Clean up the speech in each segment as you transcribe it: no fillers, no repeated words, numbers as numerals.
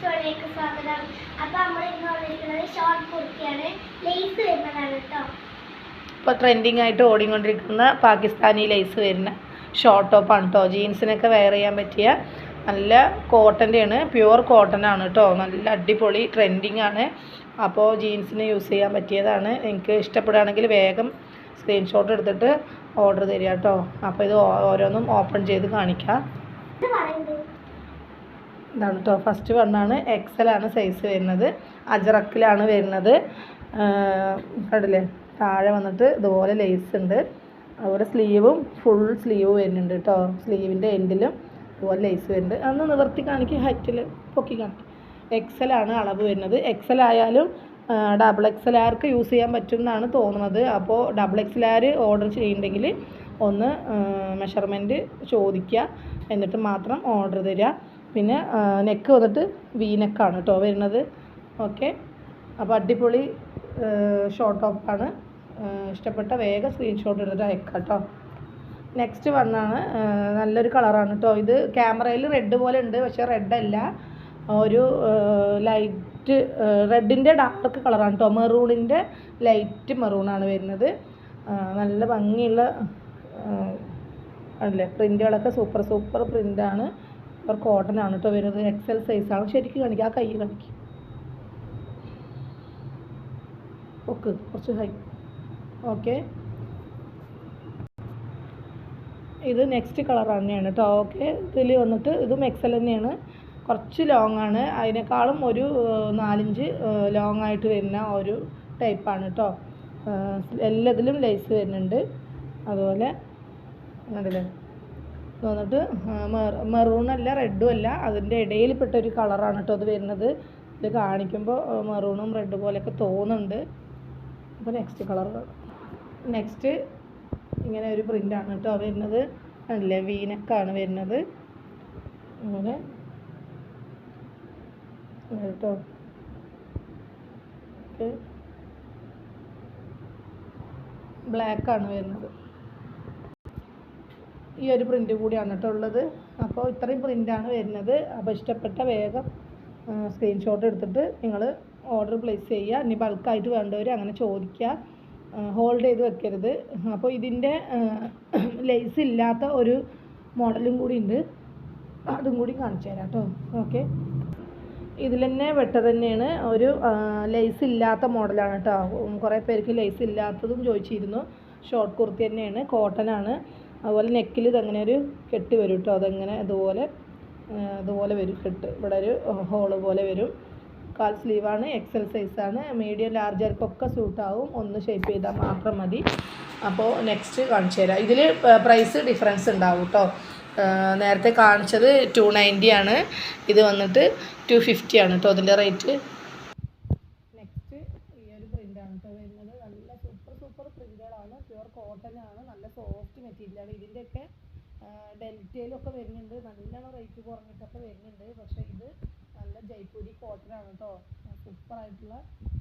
സ്റ്റോറിലേക്ക് സ്വാഗതം. അപ്പോൾ നമ്മൾ ഇന്ന് വന്നിരിക്കുന്നത് ഷോർട്ട് കുർത്തിയാണ്, ലേസ് വരുന്നതാണ് കേട്ടോ. ഇപ്പോൾ ട്രെൻഡിങ് ആയിട്ട് ഓടിക്കൊണ്ടിരിക്കുന്ന പാകിസ്ഥാനി ലേസ് വരുന്ന ഷോർട്ട് ടോപ്പാണ് കേട്ടോ. ജീൻസിനൊക്കെ വെയർ ചെയ്യാൻ പറ്റിയ നല്ല കോട്ടൻ്റെയാണ്, പ്യുവർ കോട്ടൺ ആണ് കേട്ടോ. നല്ല അടിപൊളി ട്രെൻഡിങ് ആണ്. അപ്പോൾ ജീൻസിന് യൂസ് ചെയ്യാൻ പറ്റിയതാണ്. എനിക്ക് ഇഷ്ടപ്പെടുകയാണെങ്കിൽ വേഗം സ്ക്രീൻഷോട്ട് എടുത്തിട്ട് ഓർഡർ തരിക കേട്ടോ. അപ്പോൾ ഇത് ഓരോന്നും ഓപ്പൺ ചെയ്ത് കാണിക്കാം. ഇതാണ് കേട്ടോ, ഫസ്റ്റ് വണ്ണാണ്. എക്സലാണ് സൈസ് വരുന്നത്, അജറക്കിലാണ് വരുന്നത്. കണ്ടില്ലേ, താഴെ വന്നിട്ട് ഇതുപോലെ ലേസ് ഉണ്ട്. അതുപോലെ സ്ലീവും ഫുൾ സ്ലീവ് വരുന്നുണ്ട് കേട്ടോ. സ്ലീവിൻ്റെ എൻഡിലും ഇതുപോലെ ലേസ് വരുന്നുണ്ട്. അന്ന് നിവർത്തി കാണിക്കുക, ഹൈറ്റിൽ പൊക്കി കാണിക്കും. എക്സലാണ് അളവ് വരുന്നത്. എക്സൽ ആയാലും ഡബിൾ എക്സൽ ആർക്ക് യൂസ് ചെയ്യാൻ പറ്റും എന്നാണ് തോന്നുന്നത്. അപ്പോൾ ഡബിൾ എക്സൽ ആർ ഓർഡർ ചെയ്യുന്നുണ്ടെങ്കിൽ ഒന്ന് മെഷർമെൻറ്റ് ചോദിക്കുക, എന്നിട്ട് മാത്രം ഓർഡർ തരിക. പിന്നെ നെക്ക് വന്നിട്ട് വി നെക്കാണ് കേട്ടോ വരുന്നത്. ഓക്കെ, അപ്പോൾ അടിപൊളി ഷോർട്ട് ടോപ്പാണ്. ഇഷ്ടപ്പെട്ട വേഗം സ്ക്രീൻഷോട്ട് എടുത്തിട്ട് അയക്കാം കേട്ടോ. നെക്സ്റ്റ് വണ്ണാണ്, നല്ലൊരു കളറാണ് കേട്ടോ. ഇത് ക്യാമറയിൽ റെഡ് പോലെ ഉണ്ട്, പക്ഷേ റെഡല്ല, ഒരു ലൈറ്റ് റെഡിൻ്റെ ഡാർക്ക് കളറാണ് കേട്ടോ. മെറൂണിൻ്റെ ലൈറ്റ് മെറൂണാണ് വരുന്നത്. നല്ല ഭംഗിയുള്ള അല്ലേ, പ്രിൻ്റുകളൊക്കെ സൂപ്പർ സൂപ്പർ പ്രിൻ്റാണ്. കോട്ടൺ ആണ് കേട്ടോ വരുന്നത്. എക്സൽ സൈസാണ്. ശരിക്കും കാണിക്കുക, ആ കൈ കാണിക്കും. ഓക്കെ, കുറച്ച് ഹൈ. ഓക്കെ, ഇത് നെക്സ്റ്റ് കളർ തന്നെയാണ് കേട്ടോ. ഓക്കെ, ഇതിൽ വന്നിട്ട് ഇതും എക്സൽ തന്നെയാണ്. കുറച്ച് ലോങ് ആണ്, അതിനേക്കാളും ഒരു 4 ഇഞ്ച് ലോങ് ആയിട്ട് വരുന്ന ഒരു ടൈപ്പാണ് കേട്ടോ. എല്ലാത്തിലും ലേസ് വരുന്നുണ്ട്. അതുപോലെ കണ്ടില്ലേ, വന്നിട്ട് മെറൂണല്ല റെഡും അല്ല, അതിൻ്റെ ഇടയിൽപ്പെട്ടൊരു കളറാണ് കേട്ടോ അത് വരുന്നത്. ഇത് കാണിക്കുമ്പോൾ മെറൂണും റെഡ് പോലെയൊക്കെ തോന്നുന്നുണ്ട്. അപ്പോൾ നെക്സ്റ്റ് കളർ, നെക്സ്റ്റ് ഇങ്ങനെ ഒരു പ്രിൻ്റാണ് കേട്ടോ വരുന്നത്. അല്ലേ, വീനക്കാണ് വരുന്നത്. അങ്ങനെ കേട്ടോ. ഓക്കെ, ബ്ലാക്കാണ് വരുന്നത്. ഈ ഒരു പ്രിൻ്റ് കൂടിയാണ് കേട്ടോ ഉള്ളത്. അപ്പോൾ ഇത്രയും പ്രിൻ്റാണ് വരുന്നത്. അപ്പോൾ ഇഷ്ടപ്പെട്ട വേഗം സ്ക്രീൻഷോട്ട് എടുത്തിട്ട് നിങ്ങൾ ഓർഡർ പ്ലേസ് ചെയ്യുക. ഇനി ബൾക്കായിട്ട് വേണ്ടവർ അങ്ങനെ ചോദിക്കുക, ഹോൾഡ് ചെയ്ത് വെക്കരുത്. അപ്പോൾ ഇതിൻ്റെ ലേസ് ഇല്ലാത്ത ഒരു മോഡലും കൂടി ഉണ്ട്, അതും കൂടി കാണിച്ചു തരാം കേട്ടോ. ഓക്കെ, ഇതിൽ തന്നെ വെട്ടത് തന്നെയാണ്, ഒരു ലേസ് ഇല്ലാത്ത മോഡലാണ് കേട്ടോ. കുറേ പേർക്ക് ലേസ് ഇല്ലാത്തതും ചോദിച്ചിരുന്നു. ഷോർട്ട് കുർത്തി തന്നെയാണ്, കോട്ടനാണ്. അതുപോലെ നെക്കിൽ ഇതങ്ങനെ ഒരു കെട്ട് വരും കേട്ടോ. അതെങ്ങനെ ഇതുപോലെ വരും കെട്ട്. ഇവിടെ ഒരു ഹോള് പോലെ വരും. കാൽ സ്ലീവാണ്, എക്സൽ സൈസാണ്. മീഡിയം ലാർജർക്കൊക്കെ സൂട്ടാവും, ഒന്ന് ഷേപ്പ് ചെയ്താൽ മാത്രം മതി. അപ്പോൾ നെക്സ്റ്റ് കാണിച്ചു തരാം. ഇതിൽ പ്രൈസ് ഡിഫറൻസ് ഉണ്ടാവും കേട്ടോ. നേരത്തെ കാണിച്ചത് 290 ആണ്, ഇത് വന്നിട്ട് 250 ആണ് കേട്ടോ ഇതിൻ്റെ റേറ്റ്. നെക്സ്റ്റ് ഈ ഒരു പ്രിൻ്റാണ് കേട്ടോ വരുന്നത്. നല്ല സൂപ്പർ പ്രിൻ്റുകളാണ്, പ്യുവർ കോട്ടനാണ്, നല്ല സോഫ്റ്റ് മെറ്റീരിയലാണ്. ഇതിൻ്റെയൊക്കെ ഡെൽറ്റയിലൊക്കെ വരുന്നുണ്ട്, നല്ലോണം റേറ്റ് കുറഞ്ഞിട്ടൊക്കെ വരുന്നുണ്ട്. പക്ഷേ ഇത് നല്ല ജയ്പൂരി കോട്ടനാണ് കേട്ടോ, സൂപ്പറായിട്ടുള്ള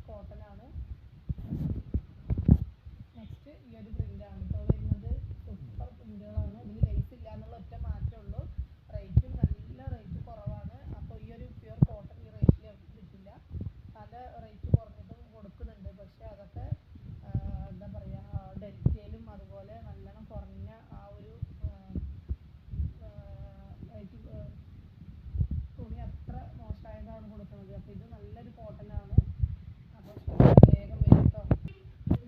കോട്ടനാണ്. നെക്സ്റ്റ് ഈ ഒരു പ്രിൻ്റാണ് കേട്ടോ വരുന്നത്. സൂപ്പർ പ്രിൻ്റുകളാണ്. ഇതിൽ ലേസ് ഇല്ല എന്നുള്ള ഒറ്റ മാറ്റമേ ഉള്ളൂ. റേറ്റും നല്ല റേറ്റ് കുറവാണ്. അപ്പോൾ ഈ ഒരു പ്യുവർ കോട്ടൺ ഈ റേറ്റിൽ കിട്ടില്ല. പല റേറ്റ് കുറഞ്ഞിട്ടും കൊടുക്കുന്നുണ്ട്, പക്ഷേ അതൊക്കെ എന്താ പറയുക, ഡെൽറ്റയിലും അതുപോലെ നല്ലോണം കുറഞ്ഞ ആ ഒരു റേറ്റ് തുണി അത്ര മോശമായതാണ് കൊടുക്കുന്നത്. അപ്പോൾ ഇത് നല്ലൊരു കോട്ടനാണ്. അപ്പോൾ വേഗം വരും കേട്ടോ.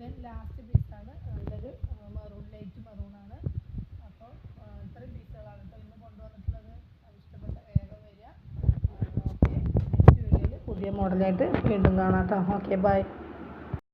ദെൻ ലാസ്റ്റ് പീസാണ്, നല്ലൊരു മെറൂൺ, ലൈറ്റ് മെറൂണാണ്. അപ്പോൾ ഇത്രയും പീസുകളാണ് കേട്ടോ ഇന്ന് കൊണ്ടുവന്നിട്ടുള്ളത്. അത് ഇഷ്ടപ്പെട്ട വേഗം വരിക. ഓക്കെ, നെക്സ്റ്റ് വീഡിയോയിൽ പുതിയ മോഡലായിട്ട് വീണ്ടും കാണാം കേട്ടോ. Okay, by.